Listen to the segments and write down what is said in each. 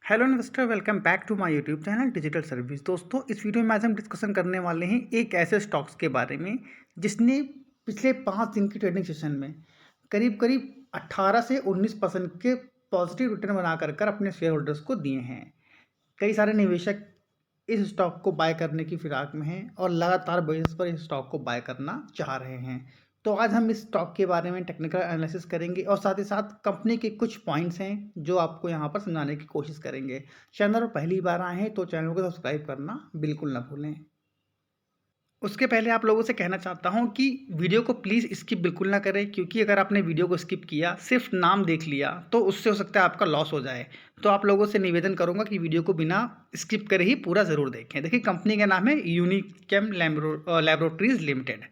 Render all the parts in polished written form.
Hello investor, welcome back to my YouTube channel digital service. दोस्तों, इस video में आज हम डिस्कशन करने वाले हैं एक ऐसे स्टॉक्स के बारे में जिसने पिछले 5 दिन की ट्रेडिंग सेशन में करीब करीब 18 से 19% के पॉजिटिव रिटर्न बना कर अपने शेयर होल्डर्स को दिए हैं। कई सारे निवेशक इस स्टॉक को बाय करने की फिराक में हैं और लगातार बेसिस पर इस स्टॉक को बाय करना चाह रहे हैं। तो आज हम इस स्टॉक के बारे में टेक्निकल एनालिसिस करेंगे और साथ ही साथ कंपनी के कुछ पॉइंट्स हैं जो आपको यहाँ पर समझाने की कोशिश करेंगे। चैनल पर पहली बार आए हैं तो चैनल को सब्सक्राइब करना बिल्कुल ना भूलें। उसके पहले आप लोगों से कहना चाहता हूं कि वीडियो को प्लीज़ स्किप बिल्कुल ना करें, क्योंकि अगर आपने वीडियो को स्किप किया, सिर्फ नाम देख लिया, तो उससे हो सकता है आपका लॉस हो जाए। तो आप लोगों से निवेदन करूंगा कि वीडियो को बिना स्किप करे ही पूरा ज़रूर देखें। देखिए, कंपनी का नाम है यूनिकेम लैबोरेटरीज लिमिटेड।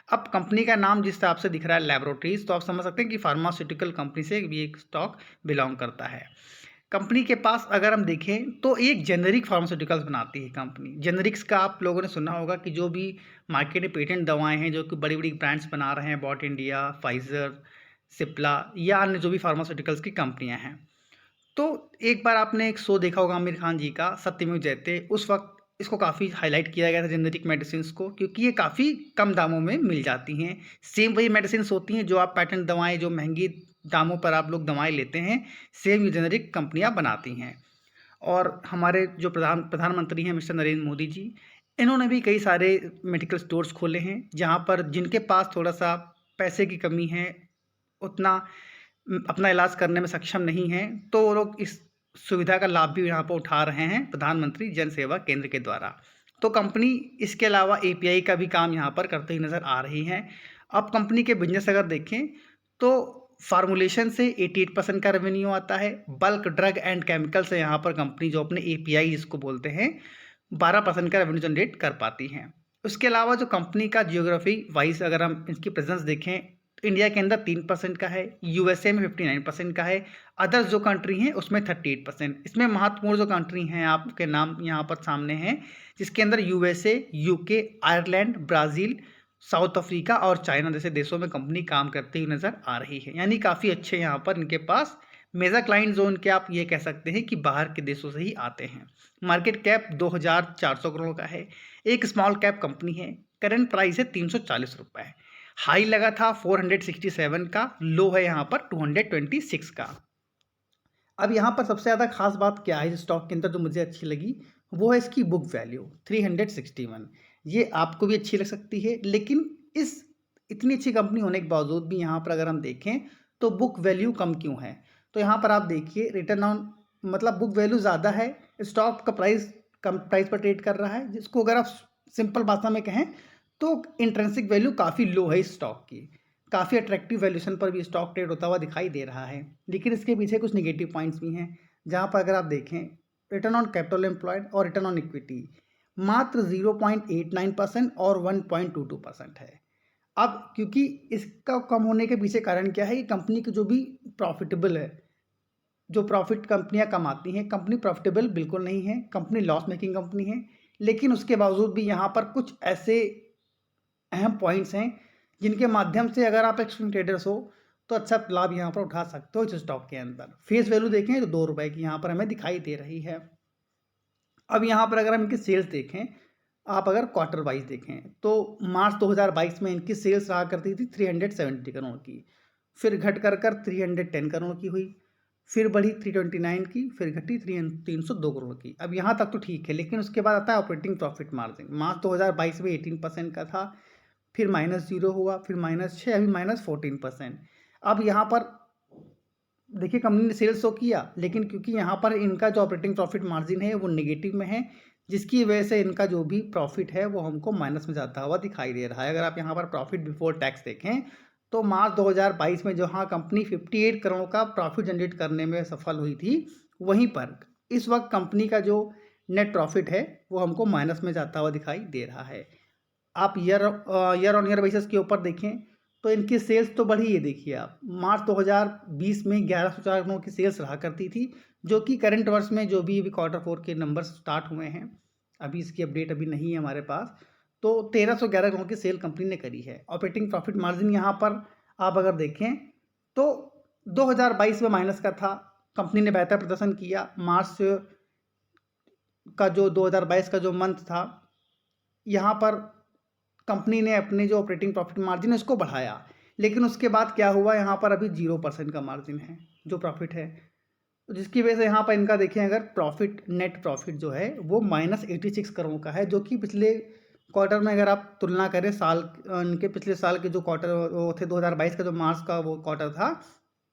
अब कंपनी का नाम जिस हिसाब से दिख रहा है लैबोरेटरीज, तो आप समझ सकते हैं कि फार्मास्यूटिकल कंपनी से भी एक स्टॉक बिलोंग करता है। कंपनी के पास अगर हम देखें तो एक जेनरिक फार्मास्यूटिकल्स बनाती है कंपनी। जेनरिक्स का आप लोगों ने सुना होगा कि जो भी मार्केट में पेटेंट दवाएं हैं जो कि बड़ी बड़ी ब्रांड्स बना रहे हैं, बॉट इंडिया, फाइजर, सिप्ला या अन्य जो भी फार्मास्यूटिकल्स की कंपनियां हैं। तो एक बार आपने एक शो देखा होगा आमिर खान जी का, सत्यमेव जयते। उस वक्त इसको काफ़ी हाईलाइट किया गया था जेनेरिक मेडिसिन को, क्योंकि ये काफ़ी कम दामों में मिल जाती हैं। सेम वही मेडिसिन होती हैं जो आप पैटेंट दवाएं, जो महंगी दामों पर आप लोग दवाएं लेते हैं, सेम ये जेनेरिक कंपनियां बनाती हैं। और हमारे जो प्रधानमंत्री हैं मिस्टर नरेंद्र मोदी जी, इन्होंने भी कई सारे मेडिकल स्टोर्स खोले हैं जहाँ पर जिनके पास थोड़ा सा पैसे की कमी है, उतना अपना इलाज करने में सक्षम नहीं हैं, तो वो लोग इस सुविधा का लाभ भी यहाँ पर उठा रहे हैं प्रधानमंत्री जन सेवा केंद्र के द्वारा। तो कंपनी इसके अलावा एपीआई का भी काम यहाँ पर करते हुए नज़र आ रही है। अब कंपनी के बिजनेस अगर देखें तो फार्मूलेशन से 88% का रेवेन्यू आता है। बल्क ड्रग एंड केमिकल से यहाँ पर कंपनी जो अपने एपीआई जिसको बोलते हैं 12% का रेवेन्यू जनरेट कर पाती हैं। उसके अलावा जो कंपनी का जियोग्राफी वाइज अगर हम इसकी प्रेजेंस देखें तो इंडिया के अंदर 3% का है, यूएसए में 59% का है, अदर्स जो कंट्री हैं उसमें 38%। इसमें महत्वपूर्ण जो कंट्री हैं आपके नाम यहाँ पर सामने हैं, जिसके अंदर USA, UK, Ireland, Brazil, south Africa और चाइना जैसे देशों में कंपनी काम करती हुई नज़र आ रही है। यानी काफ़ी अच्छे यहाँ पर इनके पास मेजर क्लाइंट जोन के आप ये कह सकते हैं कि बाहर के देशों से ही आते हैं। मार्केट कैप 2400 करोड़ का है। एक स्मॉल कैप कंपनी है। करंट प्राइस है 340 रुपये। हाई लगा था 467 का, लो है यहाँ पर 226 का। अब यहाँ पर सबसे ज़्यादा खास बात क्या है इस स्टॉक के अंदर जो मुझे अच्छी लगी, वो है इसकी बुक वैल्यू 361। ये आपको भी अच्छी लग सकती है, लेकिन इस इतनी अच्छी कंपनी होने के बावजूद भी यहाँ पर अगर हम देखें तो बुक वैल्यू कम क्यों है। तो यहाँ पर आप देखिए, रिटर्न ऑन मतलब बुक वैल्यू ज़्यादा है, स्टॉक का प्राइस कम प्राइस पर ट्रेड कर रहा है, जिसको अगर आप सिंपल भाषा में कहें तो इंट्रिंसिक वैल्यू काफ़ी लो है इस स्टॉक की। काफ़ी अट्रैक्टिव वैल्यूशन पर भी स्टॉक ट्रेड होता हुआ दिखाई दे रहा है, लेकिन इसके पीछे कुछ नेगेटिव पॉइंट्स भी हैं। जहाँ पर अगर आप देखें रिटर्न ऑन कैपिटल एम्प्लॉयड और रिटर्न ऑन इक्विटी मात्र 0.89% और 1.22% है। अब क्योंकि इसका कम होने के पीछे कारण क्या है कि कंपनी की जो भी प्रॉफिटेबल है, जो प्रॉफिट कंपनियां कमाती हैं, कंपनी प्रॉफिटेबल बिल्कुल नहीं है, कंपनी लॉस मेकिंग कंपनी है। लेकिन उसके बावजूद भी यहाँ पर कुछ ऐसे अहम पॉइंट्स हैं जिनके माध्यम से अगर आप एक स्विंग ट्रेडर्स हो तो अच्छा लाभ यहाँ पर उठा सकते हो इस स्टॉक के अंदर। फेस वैल्यू देखें तो 2 रुपए की यहाँ पर हमें दिखाई दे रही है। अब यहाँ पर अगर हम इनकी सेल्स देखें, आप अगर क्वार्टर वाइज देखें तो मार्च 2022 में इनकी सेल्स रहा करती थी 370 करोड़ की, फिर घट कर 310 करोड़ की हुई, फिर बढ़ी 329 की, फिर घटी 302 करोड़ की। अब यहाँ तक तो ठीक है, लेकिन उसके बाद आता है ऑपरेटिंग प्रॉफिट मार्जिन। मार्च 2022 में 18% का था, फिर -0 हुआ, फिर -6, अभी -14%। अब यहाँ पर देखिए कंपनी ने सेल्स तो किया, लेकिन क्योंकि यहाँ पर इनका जो ऑपरेटिंग प्रॉफिट मार्जिन है वो नेगेटिव में है, जिसकी वजह से इनका जो भी प्रॉफिट है वो हमको माइनस में जाता हुआ दिखाई दे रहा है। अगर आप यहाँ पर प्रॉफिट बिफोर टैक्स देखें तो मार्च 2022 में जहाँ कंपनी 58 करोड़ का प्रॉफिट जनरेट करने में सफल हुई थी, वहीं पर इस वक्त कंपनी का जो नेट प्रॉफिट है वो हमको माइनस में जाता हुआ दिखाई दे रहा है। आप ईयर ऑन ईयर बेसिस के ऊपर देखें तो इनकी सेल्स तो बढ़ी है। देखिए आप मार्च 2020 में 1104 करोड़ की सेल्स रहा करती थी, जो कि करंट वर्ष में जो भी अभी Q4 के नंबर्स स्टार्ट हुए हैं, अभी इसकी अपडेट अभी नहीं है हमारे पास, तो 1311 करोड़ की सेल कंपनी ने करी है। ऑपरेटिंग प्रॉफिट मार्जिन यहाँ पर आप अगर देखें तो 2022 में माइनस का था, कंपनी ने बेहतर प्रदर्शन किया। मार्च का जो 2022 का जो मंथ था, यहाँ पर कंपनी ने अपने जो ऑपरेटिंग प्रॉफिट मार्जिन है उसको बढ़ाया, लेकिन उसके बाद क्या हुआ, यहाँ पर अभी 0% का मार्जिन है जो प्रॉफिट है, जिसकी वजह से यहाँ पर इनका देखें अगर प्रॉफिट, नेट प्रॉफिट जो है वो -86 करोड़ का है, जो कि पिछले क्वार्टर में अगर आप तुलना करें साल, इनके पिछले साल के जो क्वार्टर वो थे 2022 का जो मार्च का वो क्वार्टर था,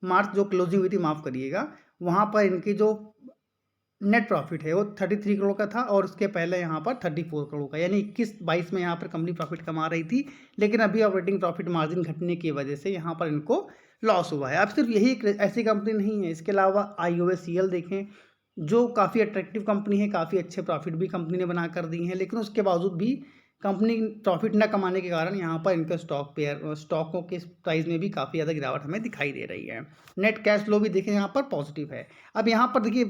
मार्च जो क्लोजिंग हुई थी, माफ़ करिएगा, वहाँ पर इनकी जो नेट प्रॉफिट है वो 33 करोड़ का था, और उसके पहले यहाँ पर 34 करोड़ का, यानी 21-22 में यहाँ पर कंपनी प्रॉफिट कमा रही थी, लेकिन अभी ऑपरेटिंग प्रॉफिट मार्जिन घटने की वजह से यहाँ पर इनको लॉस हुआ है। अब सिर्फ यही एक ऐसी कंपनी नहीं है, इसके अलावा IOCL देखें, जो काफ़ी अट्रैक्टिव कंपनी है, काफ़ी अच्छे प्रॉफिट भी कंपनी ने बना कर दी हैं, लेकिन उसके बावजूद भी कंपनी प्रॉफिट न कमाने के कारण यहाँ पर इनका स्टॉकों के प्राइस में भी काफ़ी ज़्यादा गिरावट हमें दिखाई दे रही है। नेट कैश फ्लो भी देखें यहाँ पर पॉजिटिव है। अब यहाँ पर देखिए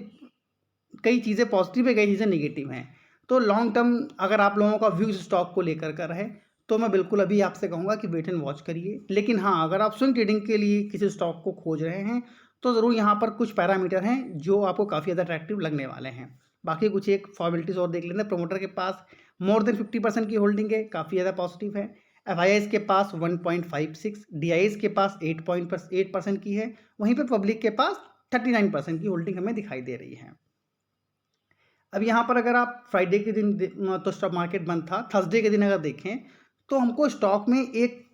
कई चीज़ें पॉजिटिव है, कई चीज़ें नेगेटिव हैं, तो लॉन्ग टर्म अगर आप लोगों का व्यू स्टॉक को लेकर कर है तो मैं बिल्कुल अभी आपसे कहूँगा कि वेट एंड वॉच करिए। लेकिन हाँ, अगर आप स्विंग ट्रेडिंग के लिए किसी स्टॉक को खोज रहे हैं तो ज़रूर यहाँ पर कुछ पैरामीटर हैं जो आपको काफ़ी ज़्यादा अट्रैक्टिव लगने वाले हैं। बाकी कुछ एक फॉर्मेलिटीज़ और देख लेते हैं। प्रमोटर के पास मोर देन 50% की होल्डिंग है, काफ़ी ज़्यादा पॉजिटिव है। FIIs के पास 1.56, DIIs के पास 8% की है, वहीं पर पब्लिक के पास 39% की होल्डिंग हमें दिखाई दे रही है। अब यहाँ पर अगर आप फ्राइडे के दिन तो स्टॉक मार्केट बंद था, थर्सडे के दिन अगर देखें तो हमको स्टॉक में एक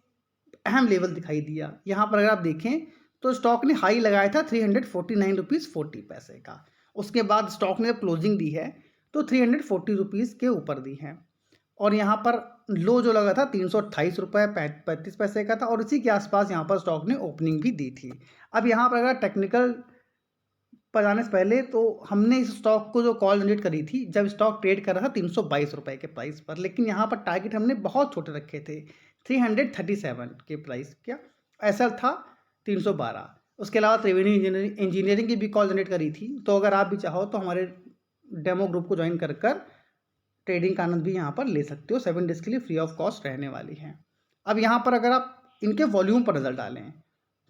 अहम लेवल दिखाई दिया। यहाँ पर अगर आप देखें तो स्टॉक ने हाई लगाया था 349 रुपीज़ 40 पैसे का, उसके बाद स्टॉक ने क्लोजिंग दी है तो 340 रुपीज़ के ऊपर दी है, और यहाँ पर लो जो लगा था 328 रुपये 35 पैसे का था, और इसी के आसपास यहाँ पर स्टॉक ने ओपनिंग भी दी थी। अब यहाँ पर अगर टेक्निकल पर जाने से पहले तो हमने इस स्टॉक को जो कॉल जनरेट करी थी जब स्टॉक ट्रेड कर रहा था 322 रुपये के प्राइस पर, लेकिन यहाँ पर टारगेट हमने बहुत छोटे रखे थे, 337 के प्राइस, क्या ऐसा था 312। उसके अलावा त्रिवेणी इंजीनियरिंग की भी कॉल जनरेट करी थी, तो अगर आप भी चाहो तो हमारे डेमो ग्रुप को ज्वाइन कर ट्रेडिंग का आनंद भी यहाँ पर ले सकते हो। 7 डेज़ के लिए फ्री ऑफ कॉस्ट रहने वाली है। अब यहाँ पर अगर आप इनके वॉल्यूम पर नज़र डालें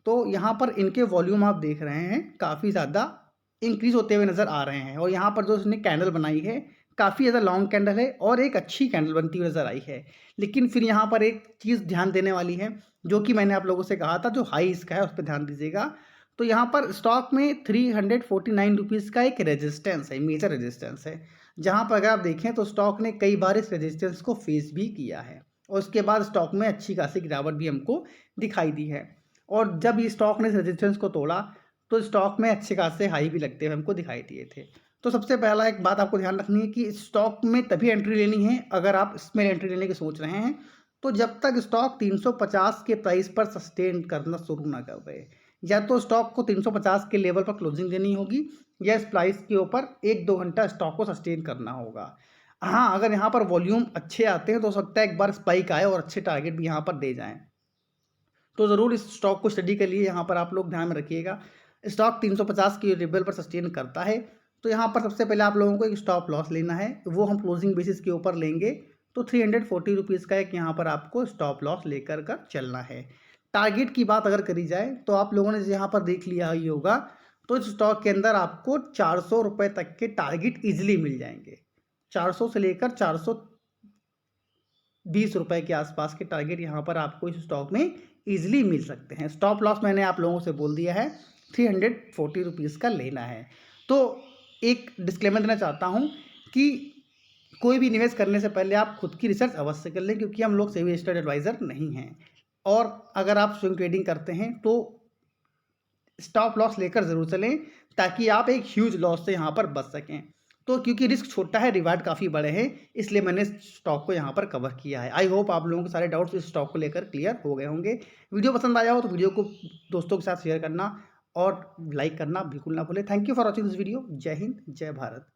तो यहाँ पर इनके वॉल्यूम आप देख रहे हैं काफ़ी ज़्यादा इंक्रीज होते हुए नज़र आ रहे हैं, और यहाँ पर जो इसने कैंडल बनाई है काफ़ी ज़्यादा लॉन्ग कैंडल है और एक अच्छी कैंडल बनती हुई नज़र आई है। लेकिन फिर यहाँ पर एक चीज़ ध्यान देने वाली है, जो कि मैंने आप लोगों से कहा था, जो हाई इसका है उस पर ध्यान दीजिएगा। तो यहाँ पर स्टॉक में 349 रुपीज़ का एक रेजिस्टेंस है, मेजर रेजिस्टेंस है, जहाँ पर अगर आप देखें तो स्टॉक ने कई बार इस रेजिस्टेंस को फेस भी किया है, और उसके बाद स्टॉक में अच्छी खासी गिरावट भी हमको दिखाई दी है। और जब ये स्टॉक ने इस रेजिस्टेंस को तोड़ा तो स्टॉक में अच्छे खासे हाई भी लगते हुए हमको दिखाई दिए थे। तो सबसे पहला एक बात आपको ध्यान रखनी है कि स्टॉक में तभी एंट्री लेनी है अगर आप इसमें एंट्री लेने की सोच रहे हैं, तो जब तक स्टॉक 350 के प्राइस पर सस्टेन करना शुरू ना कर दे, या तो स्टॉक को 350 के लेवल पर क्लोजिंग देनी होगी, या इस प्राइस के ऊपर 1-2 घंटा स्टॉक को सस्टेन करना होगा। हाँ, अगर यहाँ पर वॉल्यूम अच्छे आते हैं तो हो सकता है एक बार स्पाइक आए और अच्छे टारगेट भी यहाँ पर दे जाएँ, तो ज़रूर इस स्टॉक को स्टडी के लिए यहाँ पर आप लोग ध्यान में रखिएगा। स्टॉक 350 के लेवल पर सस्टेन करता है तो यहाँ पर सबसे पहले आप लोगों को एक स्टॉप लॉस लेना है, वो हम क्लोजिंग बेसिस के ऊपर लेंगे, तो 340 रुपीज़ का एक यहाँ पर आपको स्टॉप लॉस लेकर कर चलना है। टारगेट की बात अगर करी जाए तो आप लोगों ने यहाँ पर देख लिया ही होगा, तो इस स्टॉक के अंदर आपको 400 रुपये तक के टारगेट ईजिली मिल जाएंगे। 400 से लेकर 420 रुपये के आसपास के टारगेट यहाँ पर आपको इस स्टॉक में ईजिली मिल सकते हैं। स्टॉप लॉस मैंने आप लोगों से बोल दिया है, 340 रुपीज़ का लेना है। तो एक डिस्क्लेमर देना चाहता हूँ कि कोई भी निवेश करने से पहले आप खुद की रिसर्च अवश्य कर लें, क्योंकि हम लोग सेबी रजिस्टर्ड एडवाइज़र नहीं हैं, और अगर आप स्विंग ट्रेडिंग करते हैं तो स्टॉप लॉस लेकर ज़रूर चलें, ताकि आप एक ह्यूज लॉस से यहाँ पर बच सकें। तो क्योंकि रिस्क छोटा है, रिवार्ड काफ़ी बड़े हैं, इसलिए मैंने स्टॉक को यहाँ पर कवर किया है। आई होप आप लोगों के सारे डाउट्स इस स्टॉक को लेकर क्लियर हो गए होंगे। वीडियो पसंद आया हो तो वीडियो को दोस्तों के साथ शेयर करना और लाइक करना बिल्कुल ना भूलें। Thank you for watching this video. जय हिंद, जय भारत।